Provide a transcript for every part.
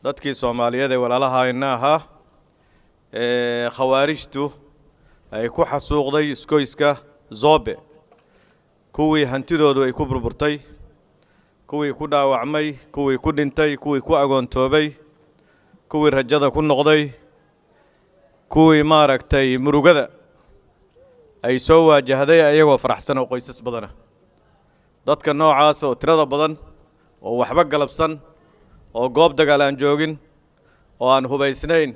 dadkii Soomaaliyeed ee walaalahaayna ahaa khawaarijtu ay ku xasuuqday iskoyska Zobe kuwii hantidoodu ay ku burburtay kuwii ku dhaawacmay kuwii ku dhintay kuwii ku agoontoobay kuwii rajada ku noqday kuwii maaragtay murugada ay soo waajahday ayagoo faraxsan oo qoysas badan dadka noocaas oo tirada badan oo waxba galabsan oo goob dagaal aan joogin oo aan hubaysnayn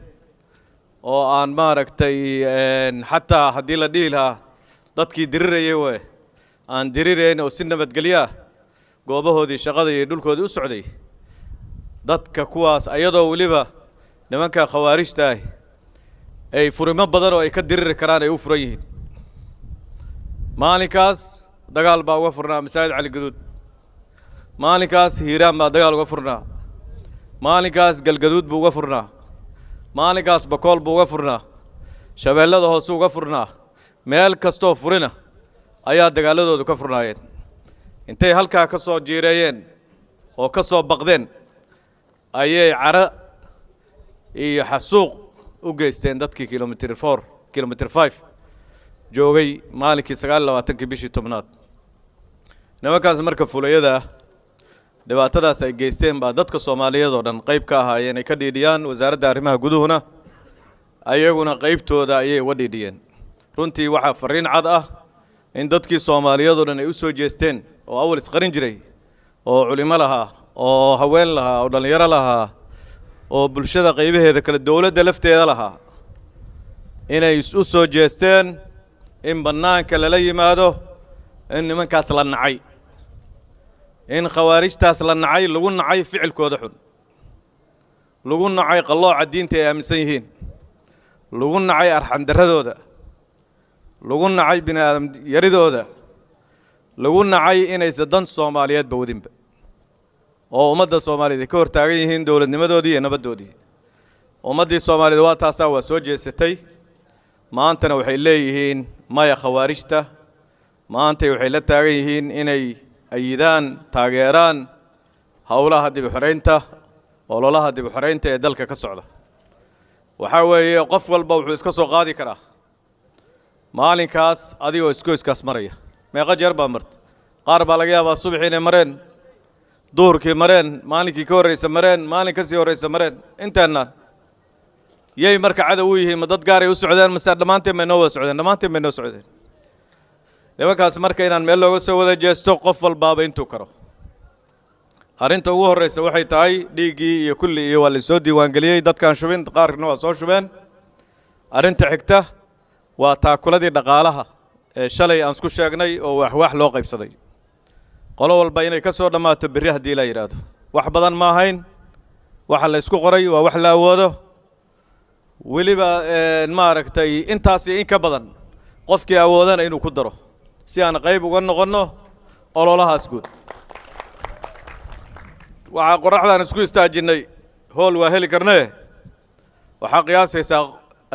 oo aan maaragtay xataa haddii la dhihi lahaa dadkii dirirayay way aan dirirayn oo si nabadgelyo ah goobahoodii shaqada iyo dhulkoodii u socday dadka kuwaas ayadoo waliba nimanka khawaarijta ay furimo badan oo ay ka diriri karaan ay u furan yihiin maalinkaas dagaal baa uga furnaa masaajid cali gaduud maalinkaas hiiraan baa dagaal uga furnaa maalinkaas galgaduud buu uga furnaa maalinkaas bakool buu uga furnaa shabeellada hoose uga furnaa meel kastoo furina ayaa dagaaladoodu ka furnaayeen intay halkaa ka soo jiireeyeen oo ka soo baqdeen ayay cara iyo xasuuq u geysteen dadkii kilomitir 5 joogay maalinkii 29 bishii 10aad nimankaas marka fulayada dhibaatadaas ay geysteen baa dadka Soomaaliyeed oo dhan qayb ka ahaayeen ay ka dhiidhiyaan wasaaradda arrimaha guduhuna ayaguna qaybtooda ayay uga dhiidhiyeen runtii waxa fariin cad ah in dadkii Soomaaliyeed oo dhan ay u soo jeesteen oo awal isqarin jiray oo culimo lahaa oo haween lahaa oo dhalinyaro lahaa oo bulshada qaybaheeda kala dawladda lafteeda lahaa inay u soo jeesteen in banaanka lala yimaado in nimankaas la nacay in khawaarijtaas la nacay lagu nacay ficilkooda xun lagu nacay qalooca diinta ay aaminsan yihiin lagu nacay arxan daradooda lagu nacay bini'aadam yaridooda lagu nacay inay sadan Soomaaliyeed bawdinba oo ummadda Soomaaliyeed ka hor taagan yihiin dawladnimadoodii iyo nabadoodii ummadii Soomaaliyeed waa taas waa soo jeesatay maantana waxay leeyihiin maya khawaarijta maanta waxay la taagan yihiin inay ayidaan taageeraan hawlaha dib u xoreynta ololaha dib u xoreynta ee dalka ka socda waxa weeye qof walba wuxuu iska soo qaadi karaa maalinkaas adigoo iskoyskaas maraya meeqa jeer baa martay qaar baa laga yaabaa subaxii inay mareen duhurkii mareen maalinkii ka horeysa mareen maalin ka sii horeysa mareen inteena yay marka cadow u yihiin ma dad gaar ay u socdeen mise dhamaanteen may noo wada socdeen dhamaanteen may noo socdeen nimankaas marka inaan meel looga soo wada jeesto qof walbaaba intuu karo arrinta ugu horeysa waxay tahay dhiigii iyo kulli iyo waa la soo diiwaangeliyay dadkan shubin qaarna waa soo shubeen arrinta xigta waa taakuladii dhaqaalaha ee shalay aan isku sheegnay oo wax loo qaybsaday qolo walba inay ka soo dhamaato berri haddii la yiraahdo wax badan ma ahayn waxa la isku qoray waa wax la awoodo waliba maaragtay intaas in ka badan qofkii awoodana inuu ku daro si aan qayb uga noqono ololahaas guud waxa qoraxdan isku istaajinay hool waa heli karnaa waxa qiyaasaysa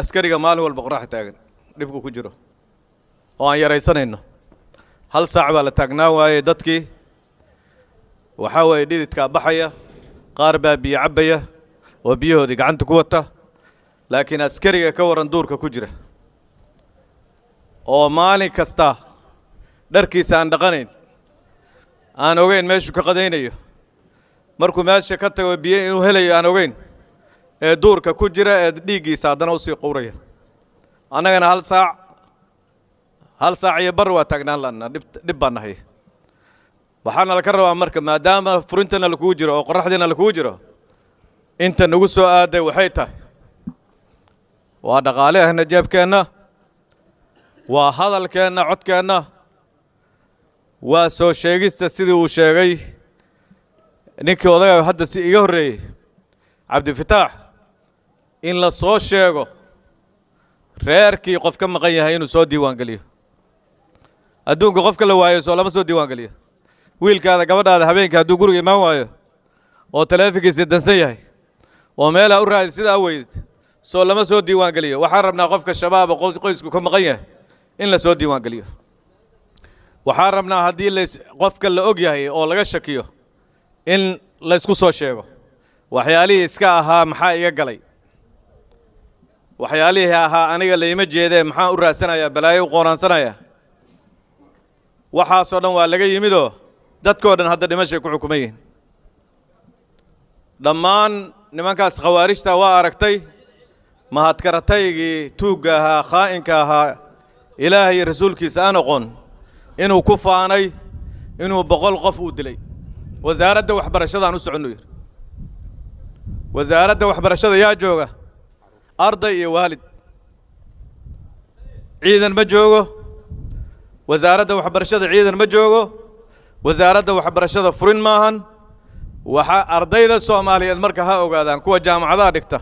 askariga maalin walba qorax taagan dhibku ku jiro oo aan yaraysanayno hal saac baa la taagnaa waayay dadkii waxa way dhididka baxaya qaar baa biyo cabaya oo biyahoodii gacanta ku wata laakiin askariga ka waran duurka ku jira oo maalin kasta dharkiisa aan dhaqanayn aan ogeyn meeshu ka qadaynayo markuu meesha ka tago biyo inuu helayo aan ogeyn ee duurka ku jira ee dhiigiisa haddana u sii qowraya annagana hal saac iyo bar waa taagnaan lana dhib baan nahay waxaana la ka rabaa marka maadaama furintana la kugu jiro oo qoraxdiina la kugu jiro inta nagu soo aaday waxay tahay waa dhaqaaleena jeebkeena waa hadalkeena codkeena waa soo sheegista sidii uu sheegay ninkii odaga hadda si iga horeeyay Cabdi Fataax in la soo sheego reerkii qof ka maqan yahay inuu soo diiwaan galiyo adduunka qofka la waayo soo lama soo diiwaan galiyo wiilkaada gabadhaada habeenka hadduu guriga imaan waayo oo taleefankiisa dansan yahay oo meela u raadi sida aweyd soo lama soo diiwaan galiyo waxaan rabnaa qofka shabaab qoysku ka maqan yahay in la soo diiwaan galiyo waxaan rabnaa haddii qofka la og yahay oo laga shakiyo in la isku soo sheego waxyaalihii iska ahaa maxaa iga galay waxyaalihii ahaa aniga leeyma jeedee maxaa u raadsanayaa balaayo u qoonaansanayaa waxaasoo dhan waa laga yimidoo dadkoo dhan hadda dhimashay ku xukuman yihiin dhammaan nimankaas khawaarijta waa aragtay mahadkarataygii tuugga ahaa khaa'inka ahaa ilaahay iyo rasuulkiisa aan aqoon inuu ku faanay inuu 100 qof u dilay wasaaradda waxbarashadaan u soconno yiri wasaaradda waxbarashada yaa jooga arday iyo waalid ciidan ma joogo wasaaradda waxbarashada ciidan ma joogo wasaaradda waxbarashada furin maahan waxa ardayda Soomaaliyeed marka ha ogaadaan kuwa jaamacadaha dhigta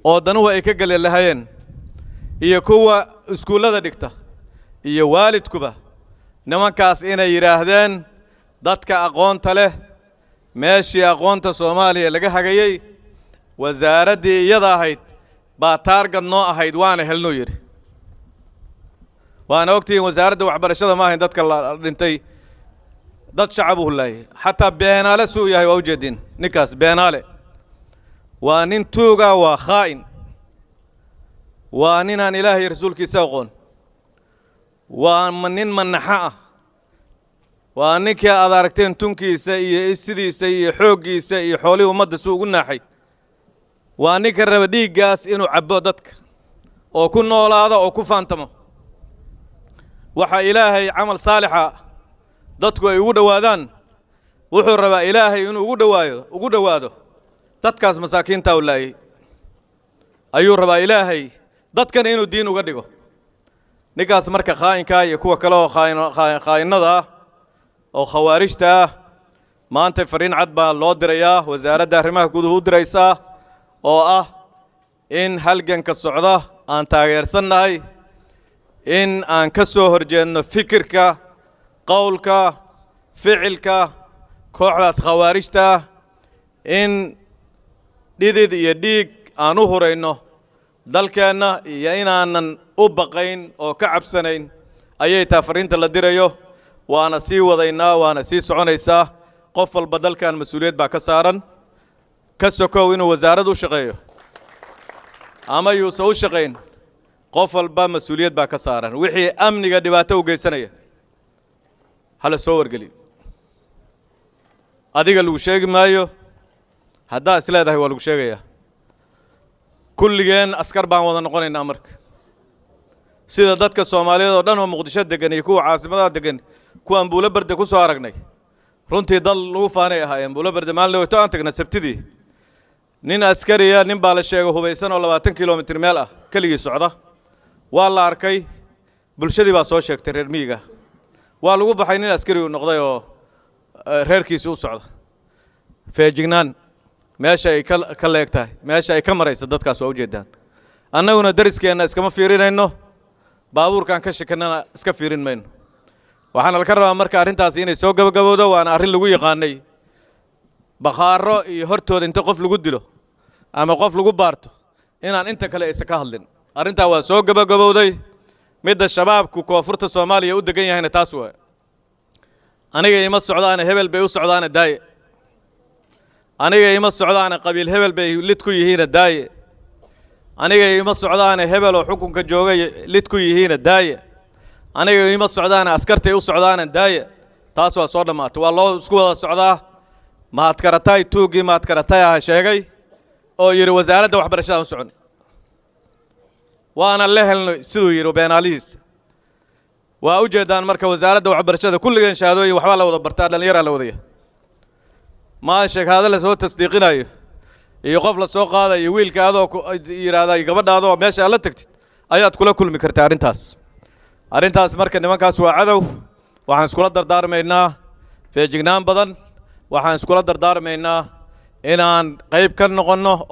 oo danuhu ay ka gali lahaayeen iyo kuwa iskuulada dhigta iyo waalidkuba nimankaas inay yiraahdeen dadka aqoonta leh meeshii aqoonta Soomaaliya laga hagayay wasaaradii iyada ahayd baa taargad noo ahayd waana helno yiri waana ogtiin wasaaradda waxbarashada ma ahayn dadka la dhintay dad shacabuhu laayay xataa beenaale suu yahay waa u jeedin ninkaas beenaale waa nin tuuga waa khaa'in waa nin aan ilaahay rasuulkiisa aqoon waa nin manaxa ah waa ninkii aad aragteen tunkiisa iyo sidiisa iyo xooggiisa iyo xoolihii ummadda suu ugu naaxay waa ninka raba dhiiggaas inuu cabbo dadka oo ku noolaado oo ku faantamo waxa ilaahay camal saalixa dadku ay ugu dhawaadaan wuxuu rabaa ilaahay inuu ugu dhawaado dadkaas masaakiinta u laayay ayuu rabaa ilaahay dadkan inuu diin uga dhigo ninkaas marka khaa'inka iyo kuwa kale oo khaa'inada oo khawaarijta maanta fariin cad baa loo dirayaa wasaaradda arrimaha gudaha u diraysaa oo ah in halganka socda aan taageersannahay in aan ka soo horjeedno fikirka qowlka ficilka kooxdaas khawaarijta in dhidid iyo dhiig aan u hurayno dalkeenna iyo inaanan u baqayn oo ka cabsanayn ayay taa fariinta la dirayo waana sii wadaynaa waana sii soconaysaa qof walba dalkan mas'uuliyad baa ka saaran ka sokow inuu wasaaraddu u shaqeeyo ama yuusan u shaqayn qof walba mas'uuliyad baa ka saaran wixii amniga dhibaato u geysanaya hala soo wargeliyo adiga lagu sheegi maayo haddaa is leedahay waa lagu sheegayaa kulligeen askar baan wada noqonaynaa marka sida dadka Soomaaliyeed oo dhan oo Muqdisho degan iyo kuwa caasimadaha degan kuwa Buulo Barde ku soo aragnay runtii dal lagu faanay ahaayeen Buulo Barde maalin loo aan tagnay sabtidii nin askariya nin baa la sheegay hubaysan oo 20 kiiloomitir meel ah kaligii socda waa la arkay bulshadii baa soo sheegtay reer miyiga waa lagu baxay nin askari uu noqday oo reerkiisa u socda feejignaan meesha ay ka leegtahay meesha ay ka marayso dadkaas waa u jeedaan annaguna dariskeena iskama fiirinayno baabuurkan ka shakanana iska fiirin mayno waxaan la ka rabaa marka arrintaas inay soo gabagabowdo waana arrin lagu yaqaanay bakhaaro iyo hortooda inta qof lagu dilo ama qof lagu baarto inaan inta kale aysan ka hadlin arrintaa waa soo gabagabowday midda shabaabku koonfurta Soomaaliya u degan yahayna taas waa aniga ima socdaan hebel bay u socdaan daaye aniga ima socdaan qabiil hebel bay lid ku yihiin daaye aniga ima socdaan hebel oo xukunka joogay lid ku yihiin daaye aniga ima socdaan askartay u socdaan daaye taas waa soo dhamaatay waa loo isku wada socdaa mahadkaratay tuugi mahadkaratay ah sheegay oo yiri wasaaradda waxbarashada u socon waana la helno sidoo yiri beenaalihiis waa u jeedaan marka wasaaradda waxbarashada kulligeen shahaadooyin waxba la wada bartaa dhalinyaro la wadaya ma sheekada la soo tasdiiqinayo iyo qof la soo qaadayo wiilka adoo yiraahday gabadhaado meesha la tagtid ayaad kula kulmi kartaa arrintaas marka nimankaas waa cadow waxaan iskula dardaarmaynaa feejignaan badan waxaan iskula dardaarmaynaa inaan qayb ka noqono